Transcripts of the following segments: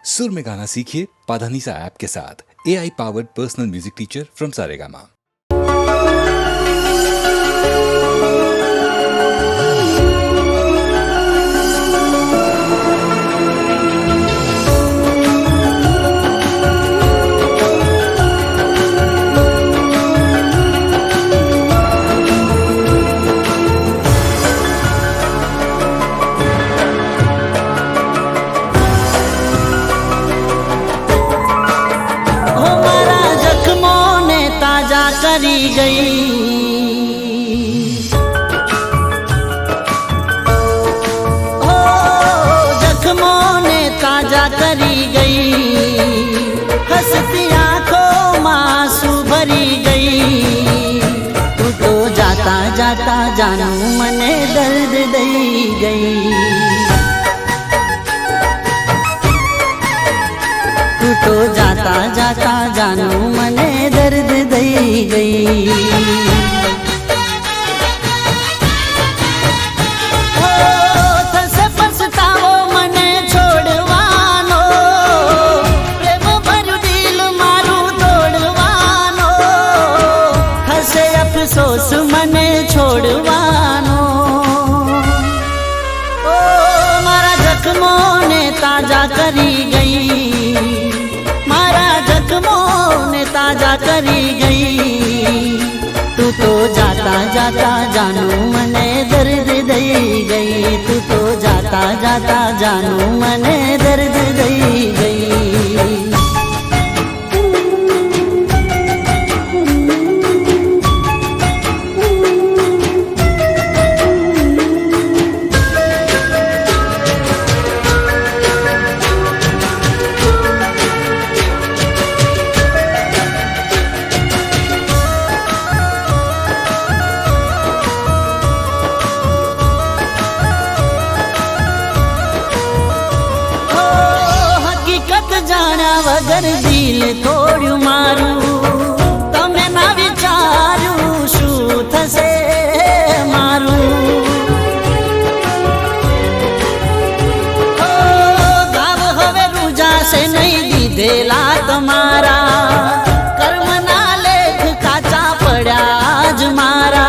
सुर में गाना सीखिए पाधानीसा ऐप के साथ। AI powered personal music teacher from Saregama. करी गई हो जख्मों ने ताजा करी गई, हंसती आंखों मांसू भरी गई। तू तो जाता जाता जानू मने दर्द दई गई। तू तो जाता जाता जानू मने दर्द दई गई। हो थसे पछतावो मने छोड़वानो, प्रेम भरू दिल मारू तोड़वानो। हसे अफसोस मने छोड़वानो। ओ मारा जख्मों ने ताजा करी गई, जख्मों ने ताजा करी गई। तू तो जाता जाता जानू मने दर्द दई गई। तू तो जाता जाता जानू मने दर्द दई गई। वगर दिल तोड़્યું મારું, તમે ના વિચાર્યું શું થશે મારું। ગાવ હવે રૂજાશે નહીં દીધેલા તમારા, કર્મના લેખ કાચા પડ્યા જ મારા।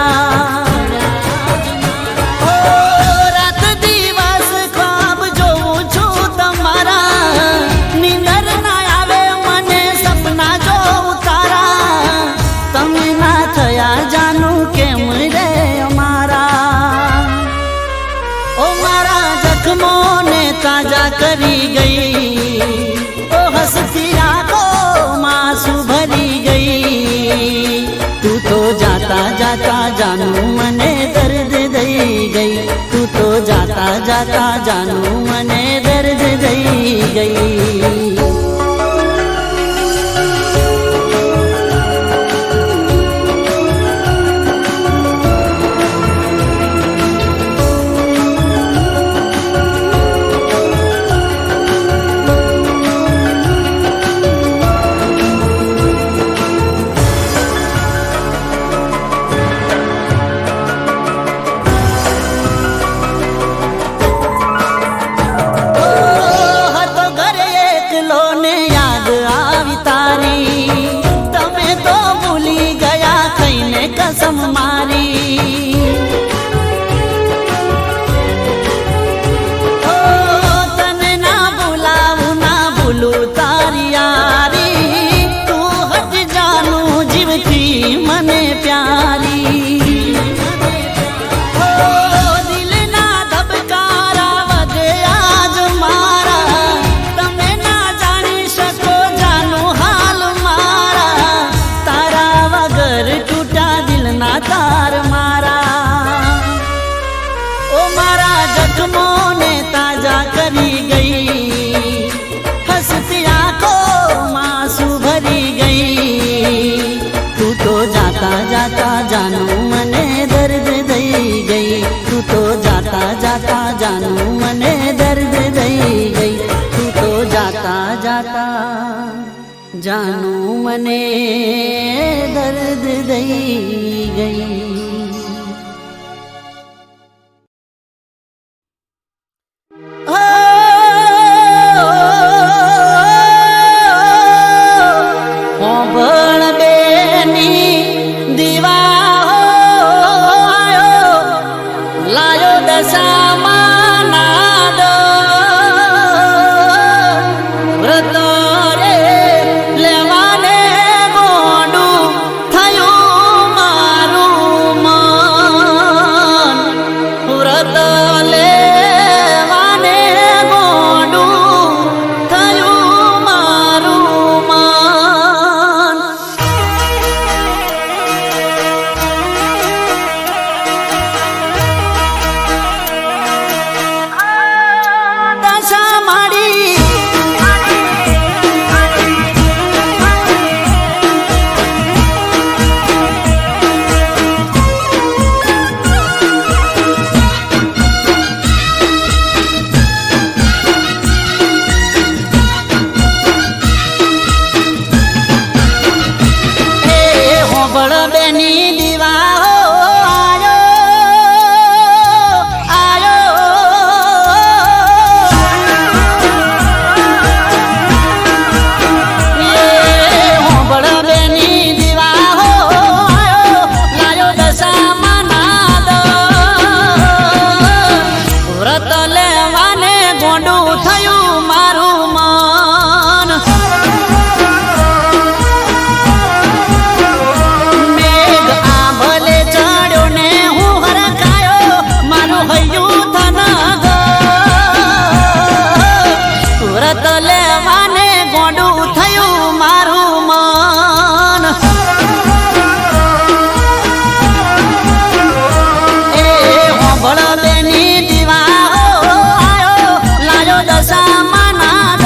जख्मों ने ताजा करी गई, ओ हंसती आंखों मांसू भरी गई। तू तो जाता जाता जानू मने दर्द दई गई। तू तो जाता जाता जानू मने दर्द दई गई। कसम मारी ओ तने ना बुलाऊं ना भूलू तारी यारी। तू हट जानू जीव थी मने प्यारी। ओ दिल ना धबकारा वगे आज मारा, तमे ना जानी શકો जानू हाल मारा। तारा वगर टूटा ना तार मारा। ओ मारा जख्मों ने ताजा करी गई, हंसती आंखों मांसू भरी गई। तू तो जाता जाता जानू मने दर्द दई गई। तू तो जाता जाता जानू मने दर्द दई गई। तू तो जाता जाता जानू मने दर्द दई गई। ओ હોંભળ બેની દીવા હો આયો હોંભળ બેની દીવા હો આયો લાયો દશામાં નાદ વ્રત લેવાને ગોંડું થયું મારું મન મેઘ આંભલે ચડ્યો ને હું હરખાયો મારું હૈયું થન વ્રત લેવાને ગોંડું થયું મારું મન એ હોંભળ બેની દીવા હો આયો લાયો દશામાં નાદ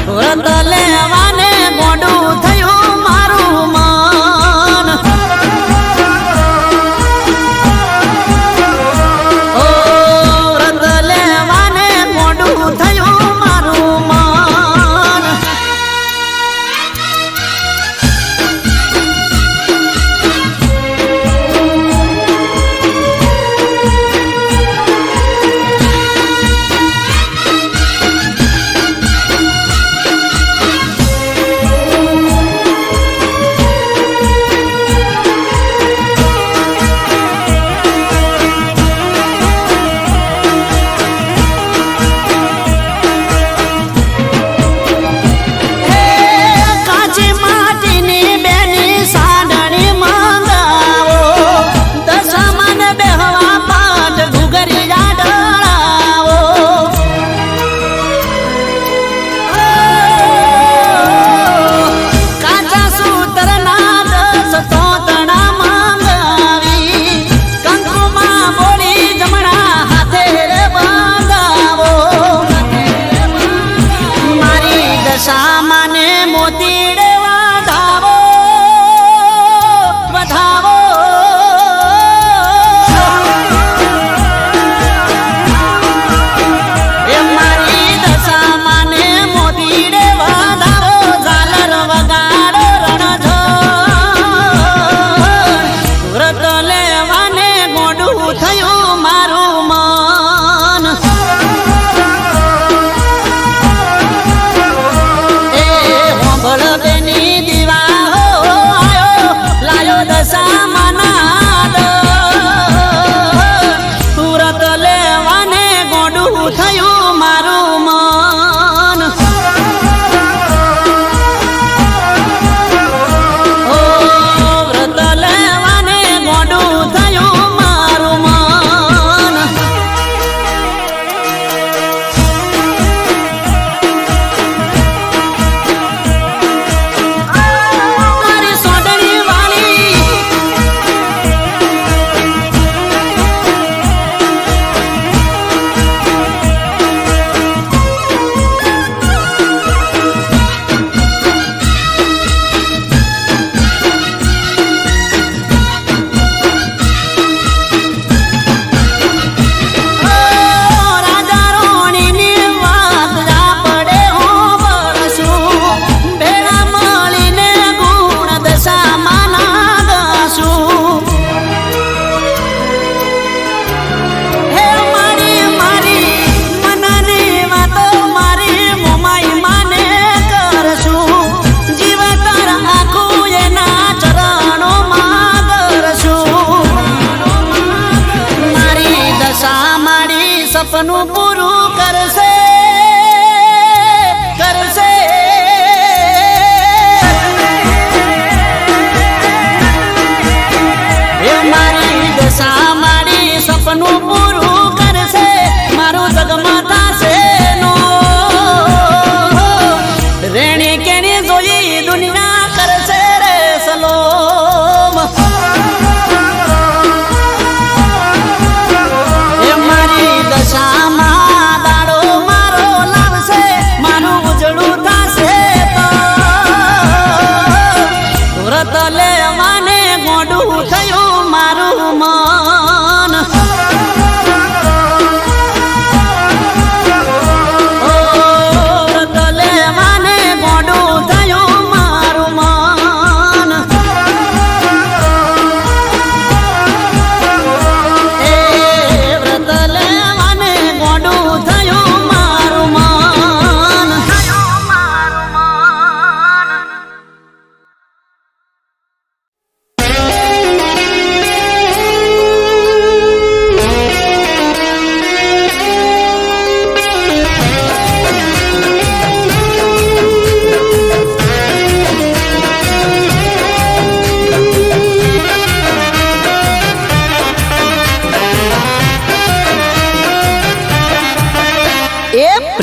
વ્રત લેવાને ગોંડું થયું મારું મન ઓ વ્રત લેવાને ગોંડું થયું મારું મન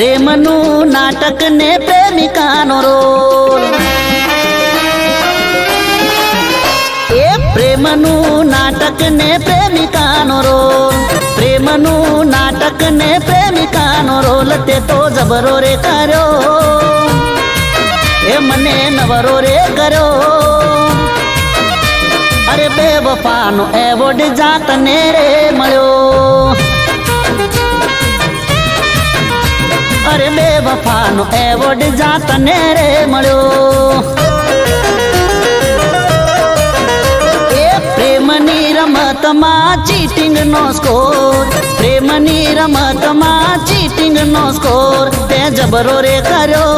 પ્રેમનું નાટક ને પ્રેમિકાનો રોલ, એ પ્રેમનું નાટક ને પ્રેમિકાનો રોલ, પ્રેમનું નાટક ને પ્રેમિકાનો રોલ તે તો જબરો રે કર્યો, એ મને નવરો રે કર્યો. અરે બેવફાનો એવોર્ડ જાતને રે મળ્યો, અરે બેવફાનો એવોર્ડ જાતને રે મળ્યો. એ પ્રેમની રમતમાં ચીટિંગ નો સ્કોર, પ્રેમની રમતમાં ચીટિંગ નો સ્કોર તે જબરો રે કર્યો,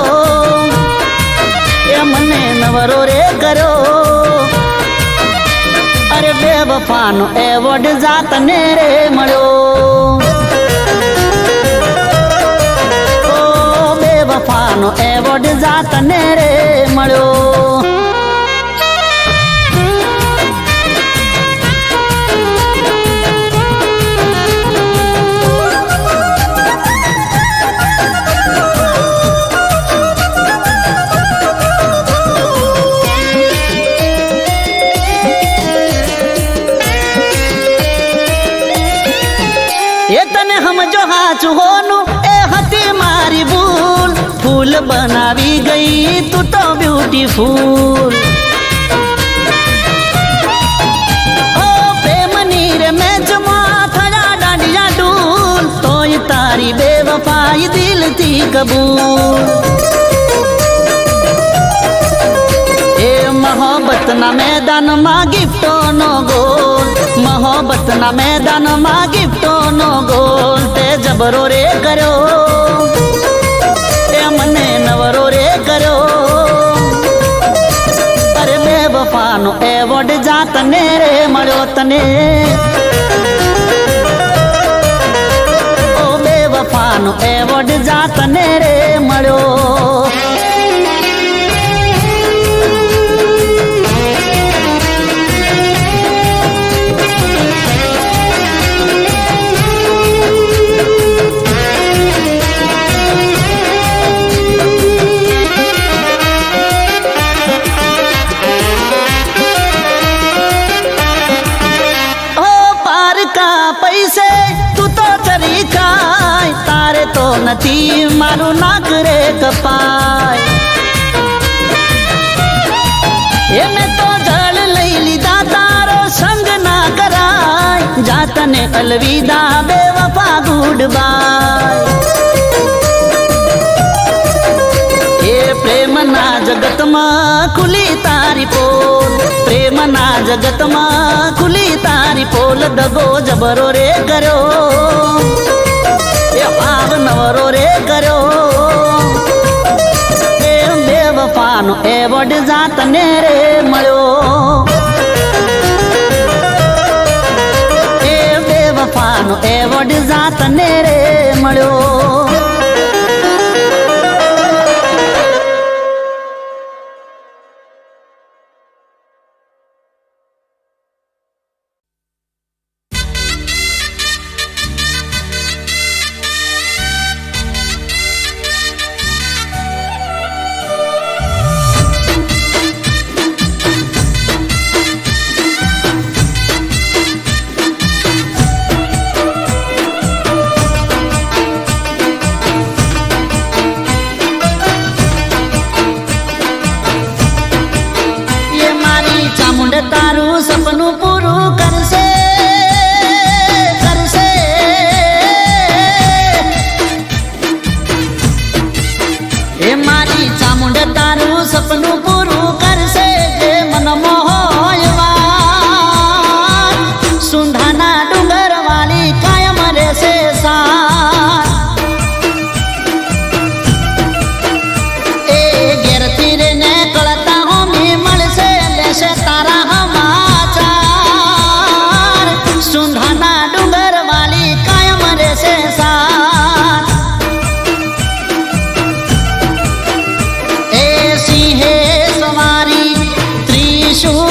એ મને નવરો રે કર્યો. અરે બેવફાનો એવોર્ડ જાતને રે મળ્યો, ઓ બેવફાનો એવોર્ડ જાતને રે મળ્યો. એ તને સમજો હાચું હોનું એ હતી મારી ભૂલ, ફૂલ બનાવી ગઈ તું તો બ્યુટીફુલ. ઓ પ્રેમની રે મેચમાં થયા દાંડિયા ડૂલ, તોય તારી બેવફાઈ દિલથી કબૂલ. એ મોહબ્બતના મેદાનમાં ગિફ્ટોનો ગોલ, મોહબ્બતના મેદાનમાં ગિફ્ટોનો ગોલ તે જબરો રે કર્યો, એ મને નવરો રે કર્યો. અરે બેવફાનો એવોર્ડ જાતને રે મળ્યો તને, ઓ બેવફાનો એવોર્ડ જાતને રે મળ્યો. પૈસે તું તો ચરી ખાય, તારે તો નથી મારું નાક રે કપાય. એને તો જળ લઈ લીધા તારો સંગ ના કરાય, જાતને અલવિદા બેવફા ગુડ બાય. એ પ્રેમના જગતમાં ખુલી તારી પોલ, પ્રેમના જગતમાં ખુલી તારી પોલ દગો જબરો રે કર્યો, એ ભાવ નવરો રે કર્યો. એ બેવફાનો એવોર્ડ જાતને રે મળ્યો, એ બેવફાનો એવોર્ડ જાતને રે મળ્યો. તારું સપનું પૂરું કરશે, કરશે. એ મારી ચામુંડ તારું સપનું પૂરું કરશે, જે મન મોહયવાન સુંધાના ડુંગર વાળી કાયમ રહેશે સાથ. એ ઘેરથી રે ને કળતા હોમી મળશે, લેશે તારા સુંધાના ડુંગર વાલી કાયમ રહેશે સાથ. એ સિંહે સવારી ત્રિશુલ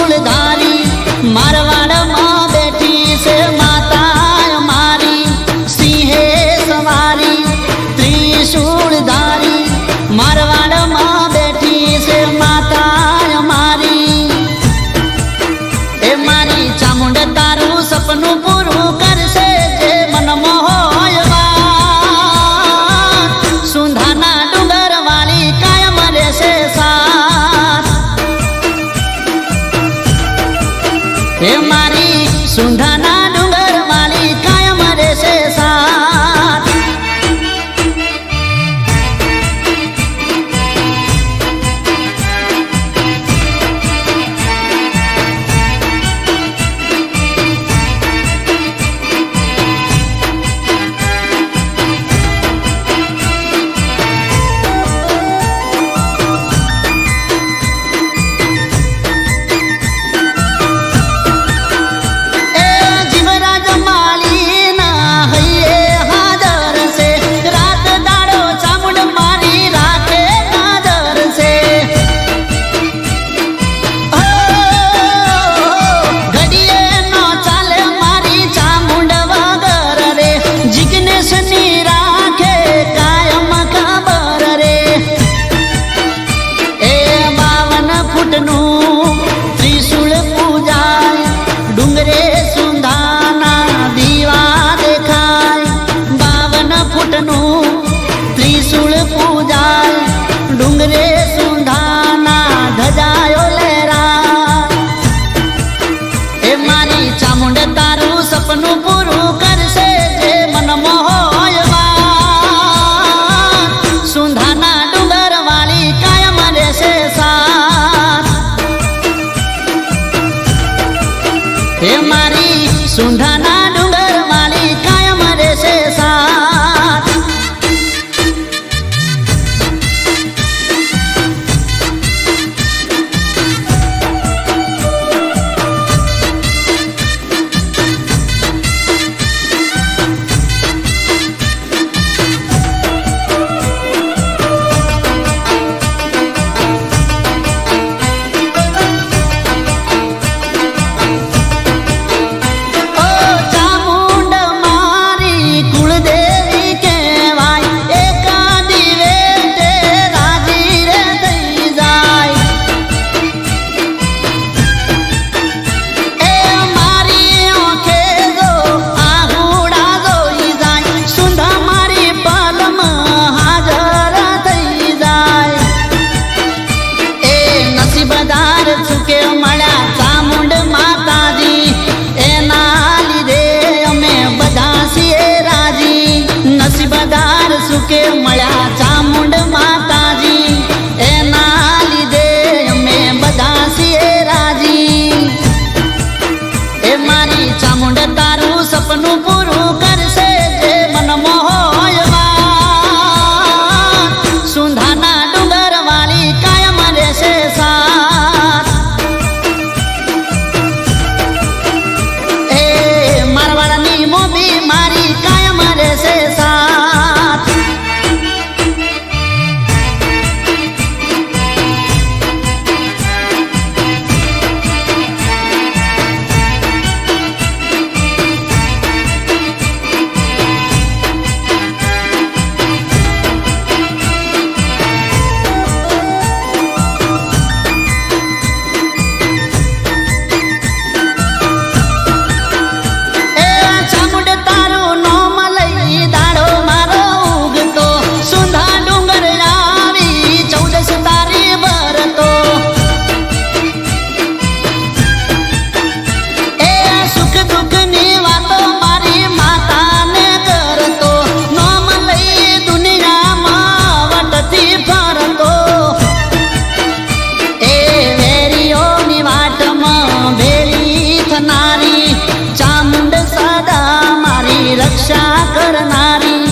રક્ષા કરનારી,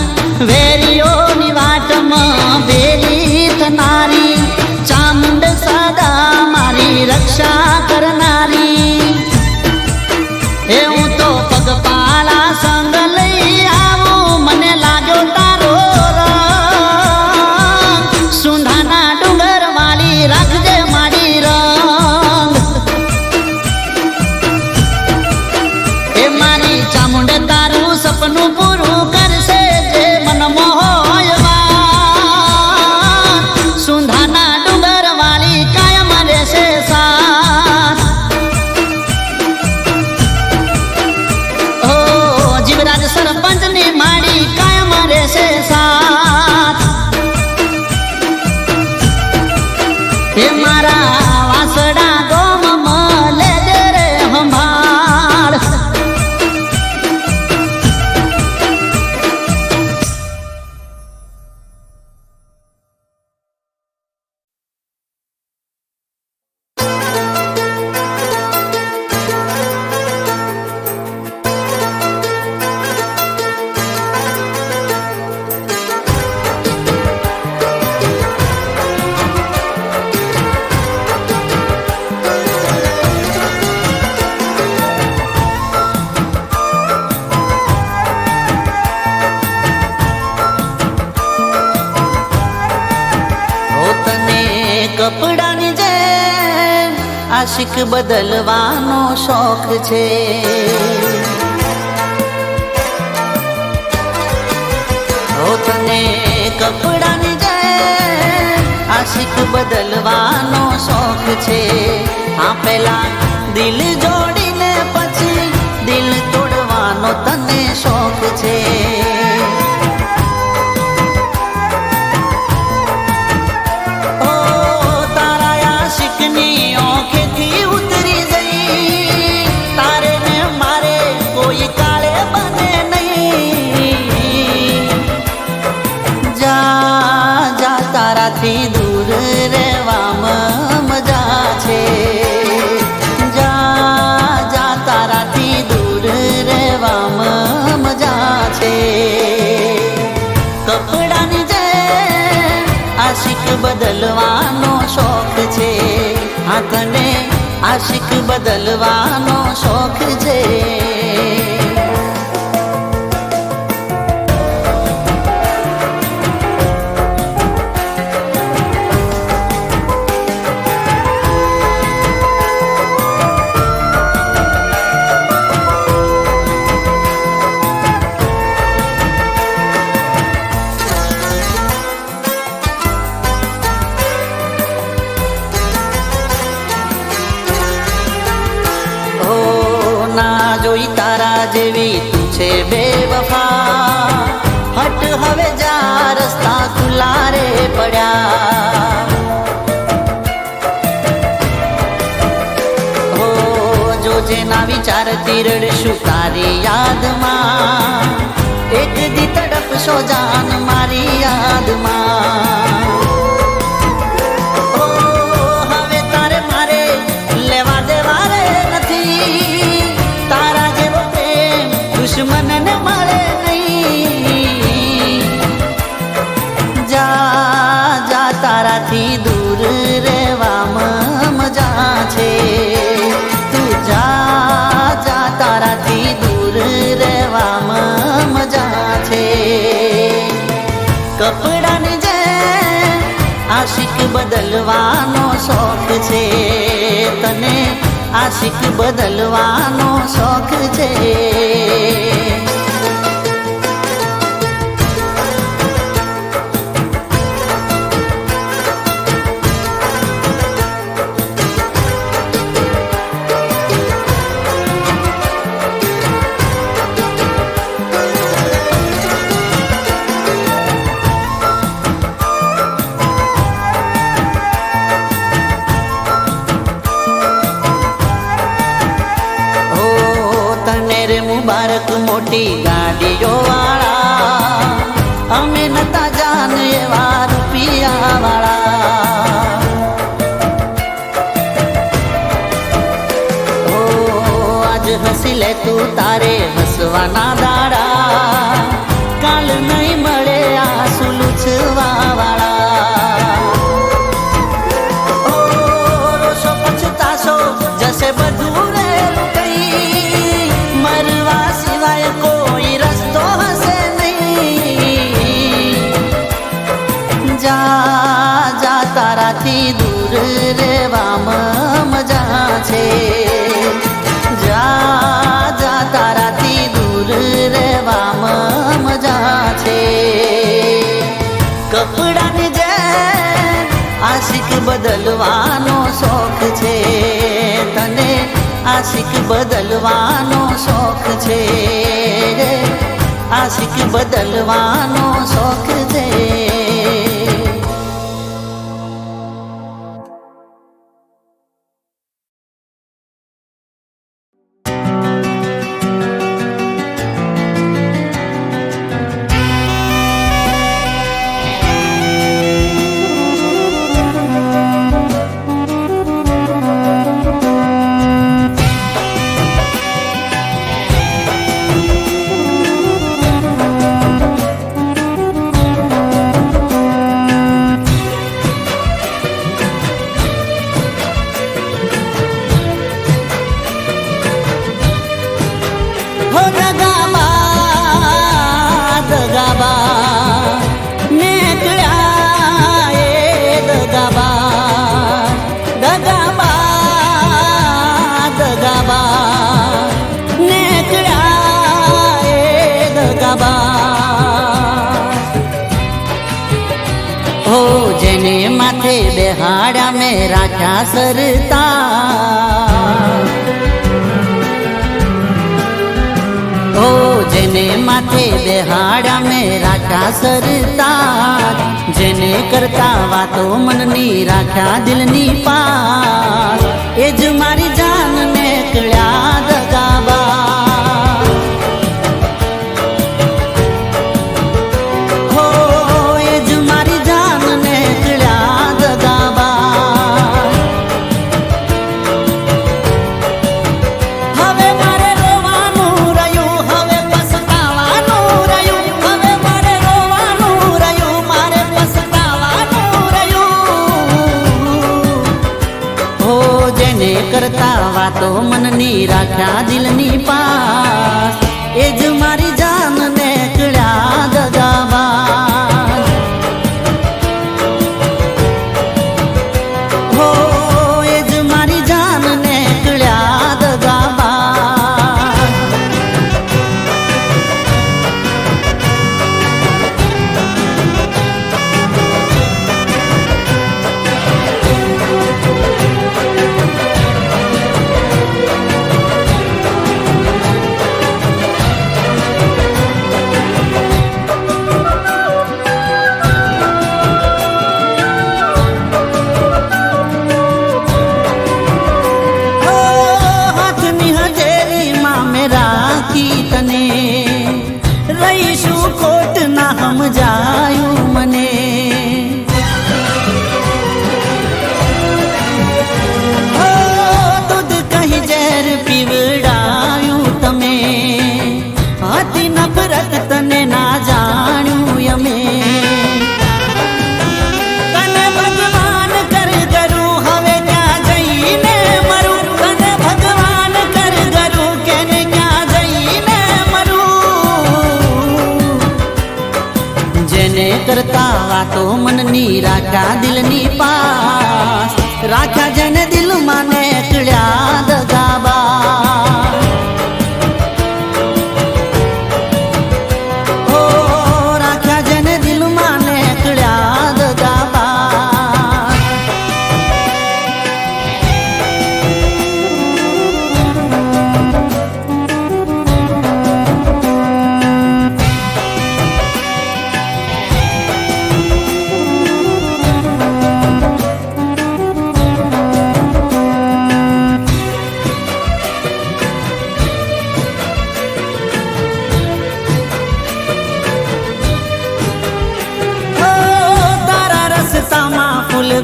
વેરીઓની વાટમાં ભેલી થનારી, ચામુંડ સદા મારી રક્ષા કરનારી. એ હું તો પગપાળા સંગ લઈ આવું, મને લાગ્યો તારો રંગ. સુંધાના ડુંગર વાળી રાખજે મારી રંગ. એ મારી ચામુંડ તારું સપનું પૂરું કરશે જે મન મોહયવાન. સુંધાના ડુંગર વાળી કાયમ રહેશે સાથ. ઓ જીવરાજ સરપંચની માડી કાયમ રહેશે સાથ. એ મારા વાસડા ગોમમાં લેજે રે સંભાળ. કપડાની જેમ આશિક બદલવાનો શોખ છે. ઓ તને કપડાની જેમ આશિક બદલવાનો શોખ છે. આ પેલા દિલ જોડીને પછી દિલ તોડવાનો તને શોખ છે. તારાથી દૂર રહેવામાં મજા છે. જા જા તારાથી દૂર રહેવામાં મજા છે. કપડાની જેમ આશિક બદલવાનો શોખ છે. આ તને આશિક બદલવાનો શોખ છે. જોઈ તારા જેવી તું છે બેવફા. હટ હવે જા રસ્તા ખુલ્લા રે પડ્યા. હો જોજે ના વિચારતી રડશું તારી યાદમાં. એક દી તડપશો જાન મારી યાદમાં. હવે તારે મારે લેવા દેવા રે નથી. દુશ્મનને મળે નહીં. જા જા તારાથી દૂર રહેવામાં મજા છે. તું જા જા તારાથી દૂર રહેવામાં મજા છે. કપડાની જેમ આશિક બદલવાનો શોખ છે. તને આશિક બદલવાનો શોખ છે. મુબારક મોટી ગાડીઓ વાળા. અમે નતા જાન એવા રૂપિયા વાળા. આજ હસી લે તું તારે હસવાના દાડા. જા જા તારાથી દૂર રહેવામાં મજા છે, જા જા તારાથી દૂર રહેવામાં મજા છે. કપડાને જેમ આશિક બદલવાનો શોખ છે, તને આશિક બદલવાનો શોખ છે, આશિક બદલવાનો શોખ છે. જેને માથે બેહાડા મેં રાખ્યા સરતા, ઓ જેને માથે બેહાડા મેં રાખ્યા સરતા, જેને કરતા વાતો મનની રાખ્યા દિલની પાસ, એ જ મારી જાન ને કળ્યા દગાબા. કરતા વાતો મનની રાખ્યા દિલની પાસ, એ જ મારી જાન ને કળ્યા દગાબાજ. હો એ જ મારી જાન ને કળ્યા દગાબાજ. રહીશું ખોટ ના સમજાયું મને, દૂધ કહી ઝેર પીવડાયું તમે, હતી નફરત તને ના જાણ્યું અમે. તને ભગવાન કર કરું હવે ક્યાં જઈને મરું, તને ભગવાન કર કરું કેને ક્યાં જઈને કરતા વાતો મનની રાખ્યા દિલની પાસ, રાખ્યા જેને દિલમાં ને કળ્યા દગાબા. ઓ રાખ્યા જેને દિલમાં ને કળ્યા દગાબા.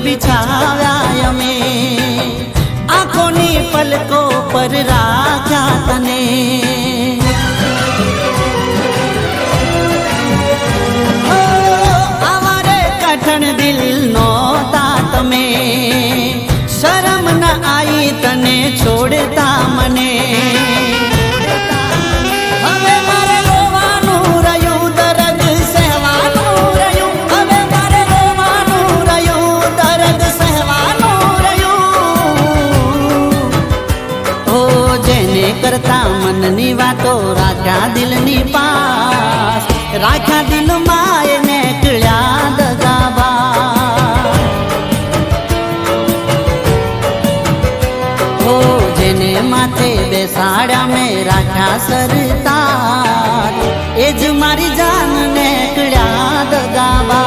બિછાવ્યા અમે, આંખોની પલકો પર રાખ્યા તને. અમારે કઠણ દિલ નોતા તમે, શરમ ન આઈ તને છોડતા મને. હવે મારે રોવાનું રહ્યું, દર્દ સહેવાનું રહ્યું, હવે મારે રોવાનું રાખ્યા દિલની પાસ, રાખ્યા દિલમાં એને કળ્યા દગાબા. ઓ જેને માથે બેસાડ્યા મેં રાખ્યા સરતાજ, એ જ મારી જાનને કળ્યા દગાબા.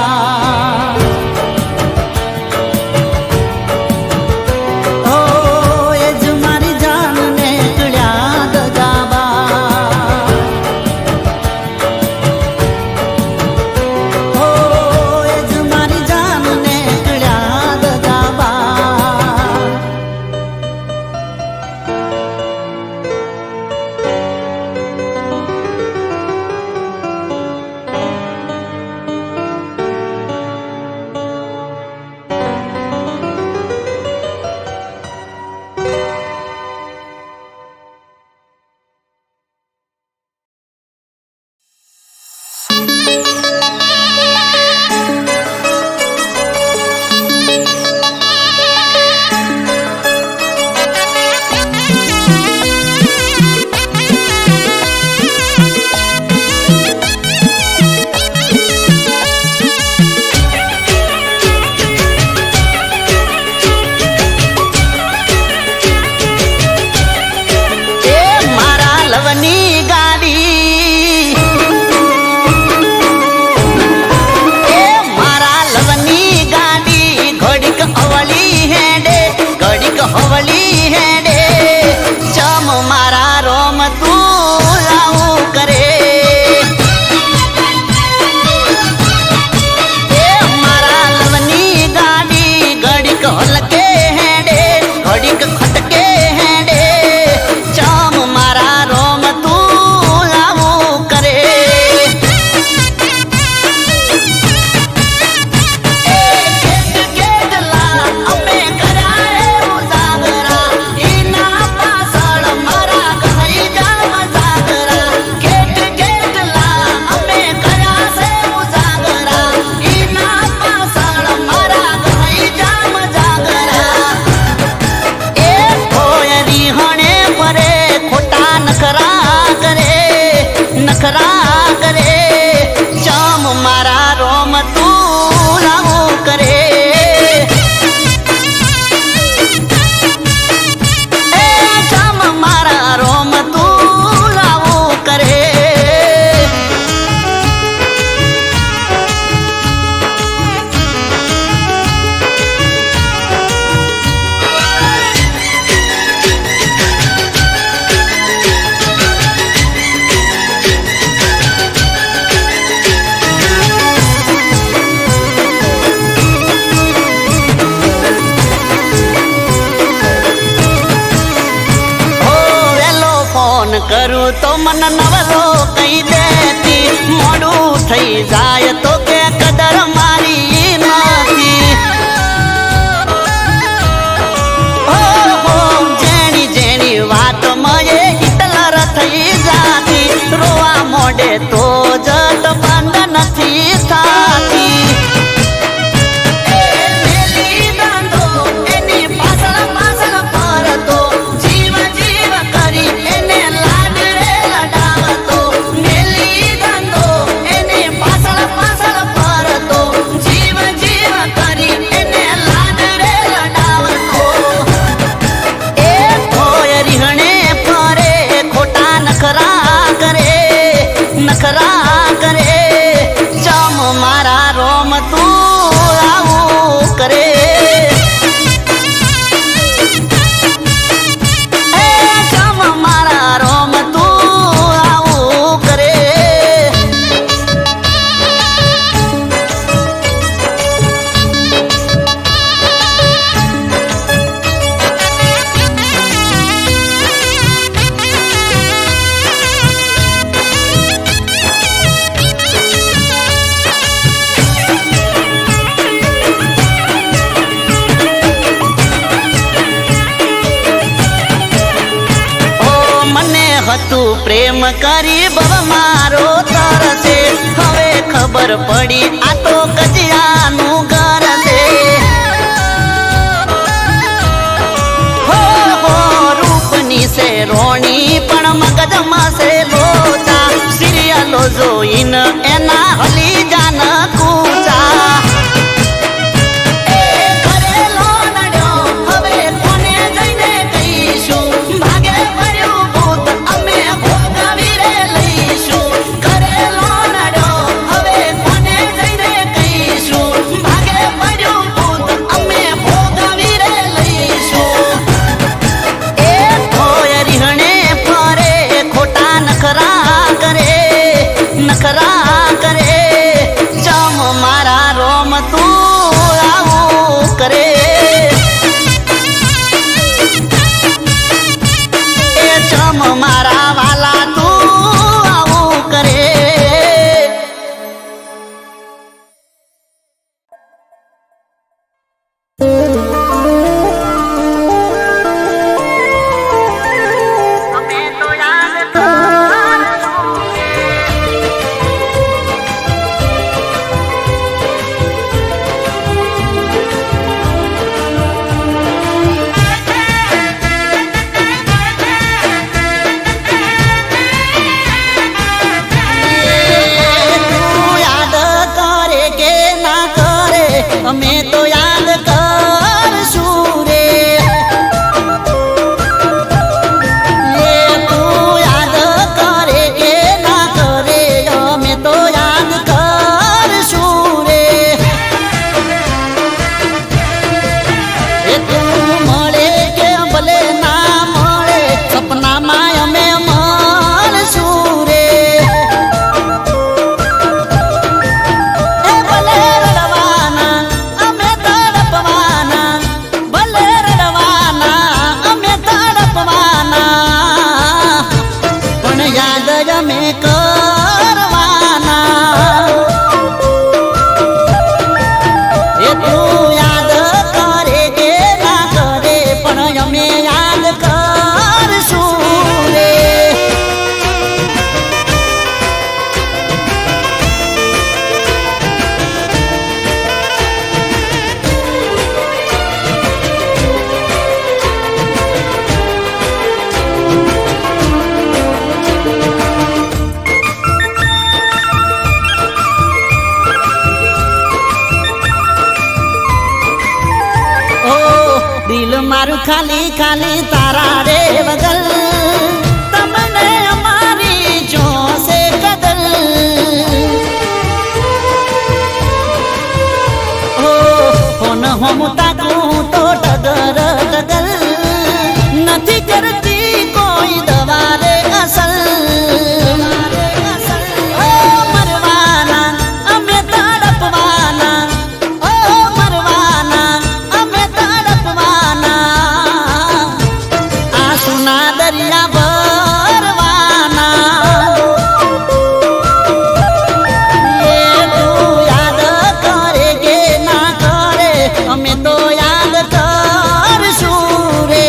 કરું તો મન નવરો કઈ દેતી, મોડું થઈ જાય તો કે કદર મારી નથી. જેની જેની વાત મયે હિટલર થઈ જાતી, રોવા મોડે તો જટ બંધ નથી થાતી. નખરા કરે ચમ મારા રોમ તું આવું કરે. ચમ મારા રોમ તું આવું કરે. હતું પ્રેમ કરી બવ મારો તરસે, હવે ખબર પડી આ તો કજિયાનું ઘર છે. હો રૂપની છે રોણી પણ મગજમાં છે લોચા, જોઈને એના હલી જાન કૂચા એ કરેલો નડ્યો હવે કોને જઈને કહીશું ભાગે પડ્યું ભૂત અમે ભોગવી રે લઈશું કરેલો નડ્યો હવે કોને જઈને કહીશું ભાગે પડ્યું ભૂત અમે ભોગવી રે લઈશું એ કોઈ રીહણે ફરે ખોટા નખરા કરે ચમ મારા રોમ તું આવું કરે એ ચમ મારા વાલા તું આવું કરે અમે તો યાદ અમે તો યાદ કરશું રે એ તું યાદ કરે કે ના કરે અમે તો યાદ કરશું રે એ તું મળે કે ભલે ના મળે સપનામાં અમે મળશું રે એ ભલે રડવાના અમે તડપવાના ભલે રડવાના અમે તડપવાના પણ યાદ જ અમે કરવાના એ તું યાદ કરે કે ના કરે પણ અમે યાદ કરશું રે દિલ મારું ખાલી ખાલી તારા રે બગલ તમને અમારી જોશે કદલ ઓ ફોન હોમ તાકું તો ટગર ટગલ નથી કરતી કોઈ દવા રે અસલ ઓ મરવાના અમે તડપવાના ઓ મરવાના અમે તડપવાના આ સુના દરિયા ભરવાના એ તું યાદ કરે કે ના કરે અમે તો યાદ કરશું રે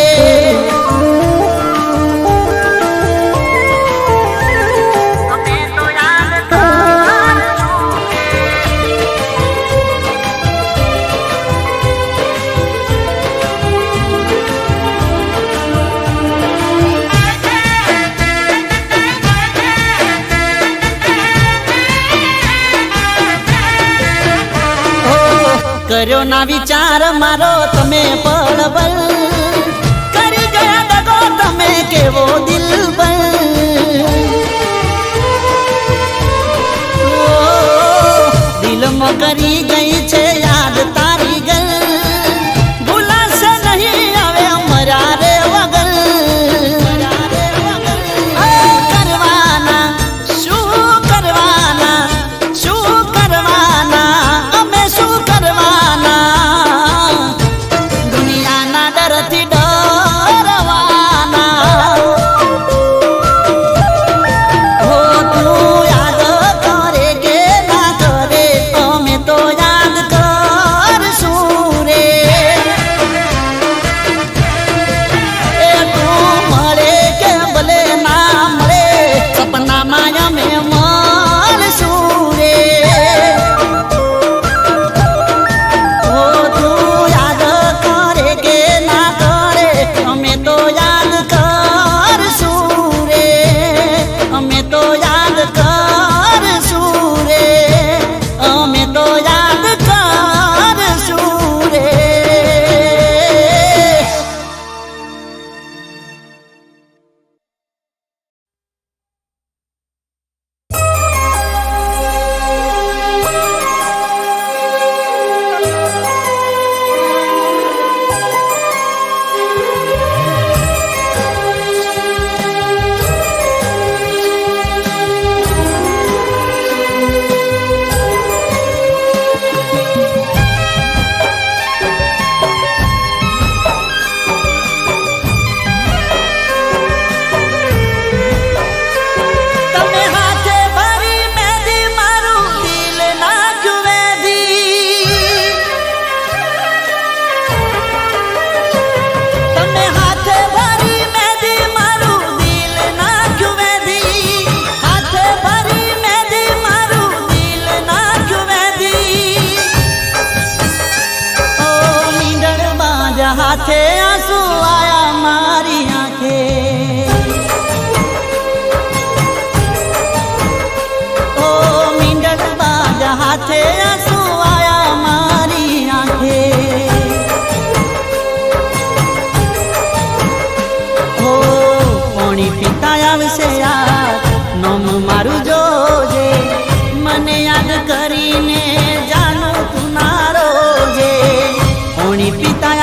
અમે તો યાદ કર્યો ના વિચાર મારો તમે પળબલ કરી ગયા દગો તમે કેવો દિલબલ દિલમાં કરી ગઈ છે યાદ તારી ગલ ભૂલાશે નહીં હવે અમારા રે વગલ કરવાના શું કરવાના શું કરવાના અમે શું કરવાના દુનિયાના ડરથી ડરવાના હો તું યાદ કરે કે ના કરે અમે તો યાદ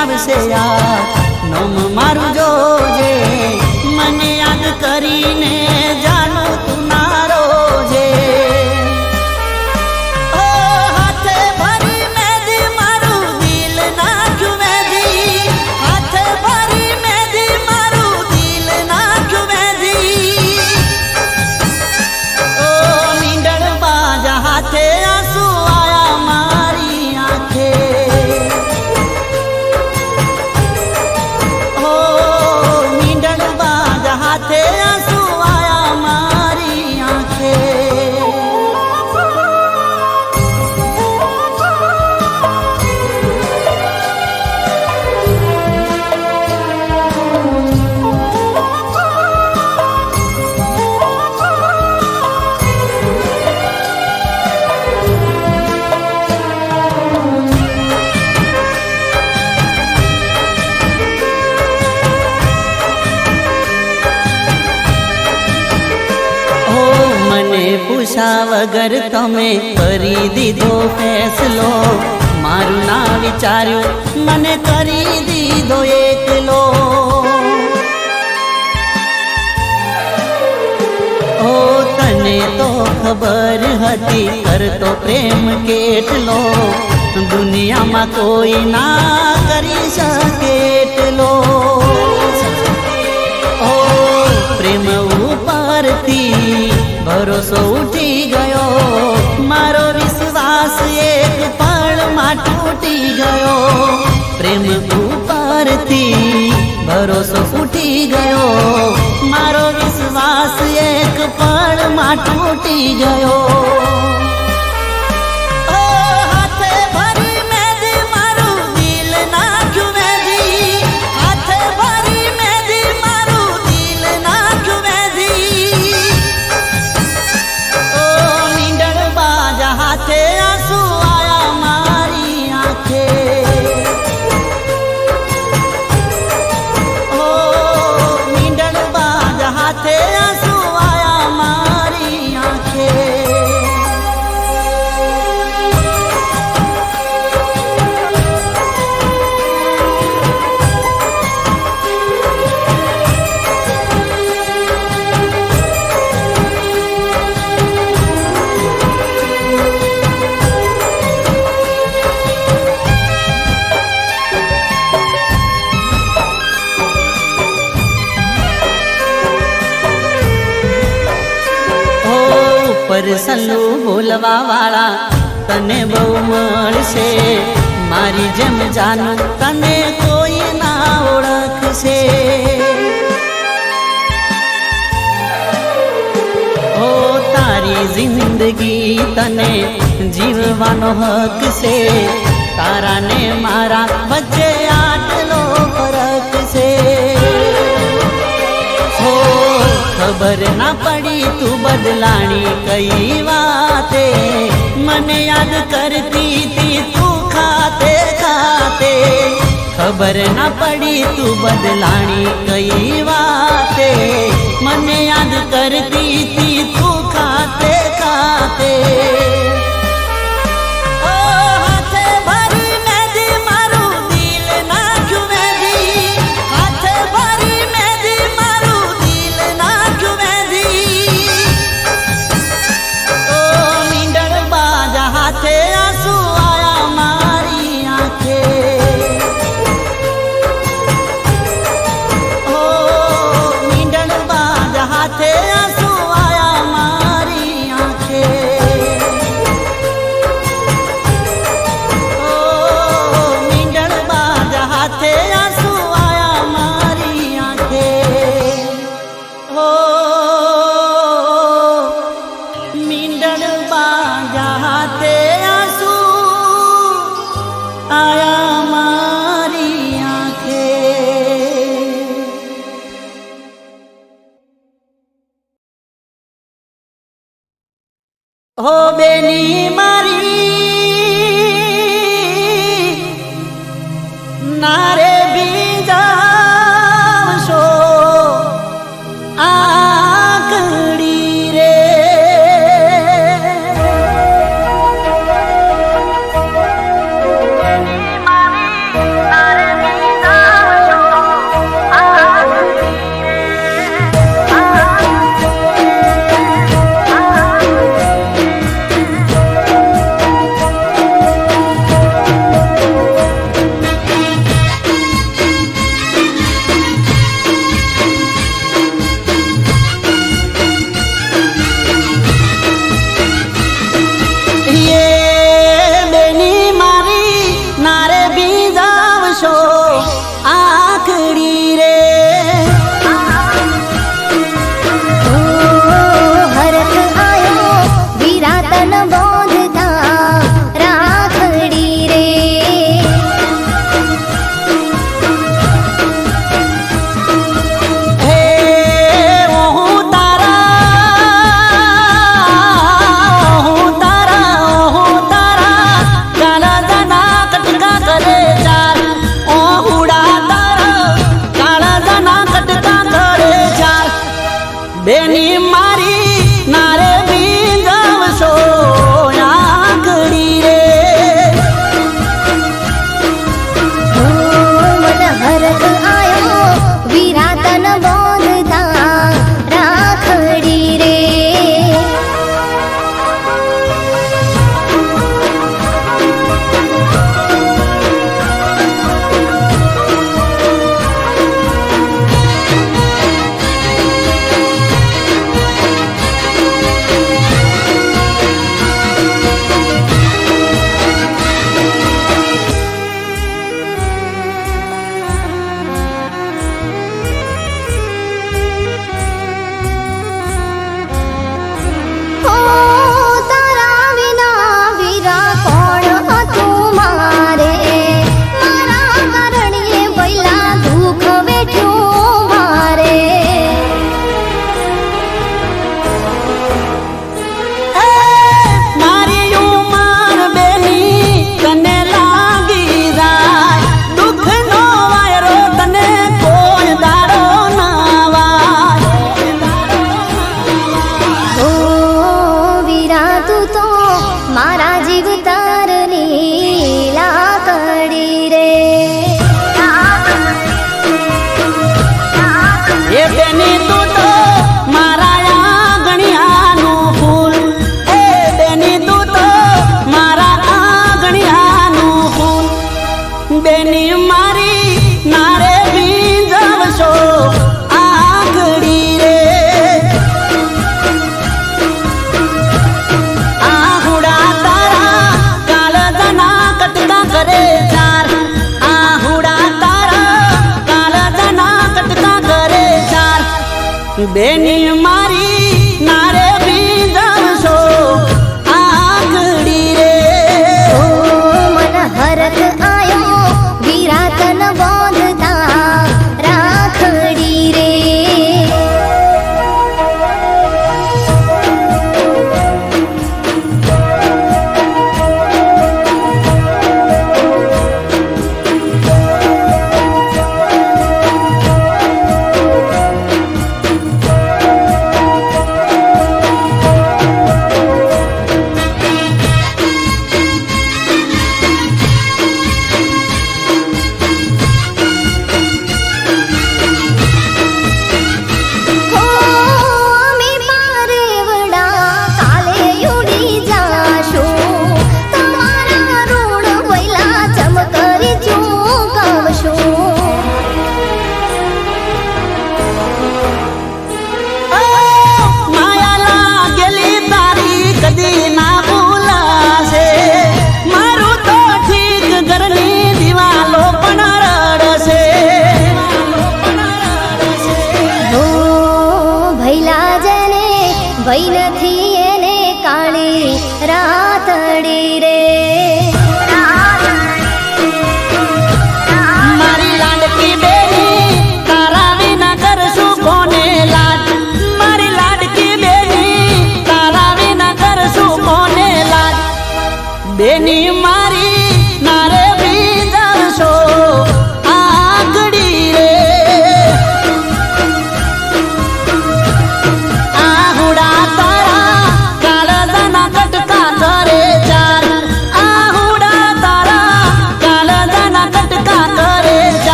આવશે યાર નોમ મારું જોજે મને યાદ કરીને જાનું તું ના રોજે ઓ હાથે ભરી મહેંદી મારું દિલ નાખ્યું મહેંદી હાથે ભરી મહેંદી મારું દિલ નાખ્યું મહેંદી ઓ મીંડળ બાજા હાથે આંસુ આયા મારી આંખે ઓ મીંડળ બાજા હાથે આંસુ આયા મારી આંખે ઓ મને પૂછા વગર તમે કરી દીધો ફેસલો મારું ના વિચાર્યું મને કરી દીધો એકલો ઓ તને તો ખબર હતી કરતો પ્રેમ કેટલો દુનિયામાં કોઈ ના કરી શકે એટલો ઓ પ્રેમ ઉપરથી ભરોસો ઉઠી ગયો મારો વિશ્વાસ એક પળમાં તૂટી ગયો પ્રેમ ઉપરથી ભરોસો ઉઠી ગયો મારો વિશ્વાસ એક પળમાં તૂટી ગયો ઓ હાથે ભરી મહેંદી મારું દિલ નાખ્યું મહેંદી હાથે ભરી મહેંદી મારું દિલ નાખ્યું મહેંદી ઓ મીંડળ બાજા હાથે આંસુ આયા મારી આંખે ઓ મીંડળ બાજા હાથે આંસુ આયા મારી આંખે પરસલું બોલવા વાળા તને બહુ મળશે મારી જેમ જાનું તને કોઈ ના ઓળખશે ઓ તારી જિંદગી તને જીવવાનો હક છે તારા ને મારા વચ્ચે આટલો ફરક છે હો ખબર ના પડી તું બદલાણી કઈ વાતે મને યાદ કરતી તી તું ખાતે ખાતે ખબર ના પડી તું બદલાણી કઈ વાતે મને યાદ કરતી તી તું ખાતે ખાતે ઓ હાથે ભરી મહેંદી મારું દિલ નાખ્યું મહેંદી હાથે ભરી મહેંદી મારું દિલ નાખ્યું મહેંદી ઓ મીંડળ બાજા હાથે આંસુ આયા મારી આંખે ઓ મીંડળ બાજા હાથે આંસુ આયા મારી આંખે ઓ મીંડળ બાજા હાથે આંસુ આયા મારી આંખે ઓ મીંડળ બાજા હાથે આંસુ આયા મારી આંખે હો બેની મારી નારે બીજાવશો આકડી રે બેની મારી નારે બેની મારી નારે બીંધવશો આગળી રે આહુડા તારા કાળજાના કટકા કરે ચાર આહુડા તારા કાળજાના કટકા કરે ચાર બેની મારી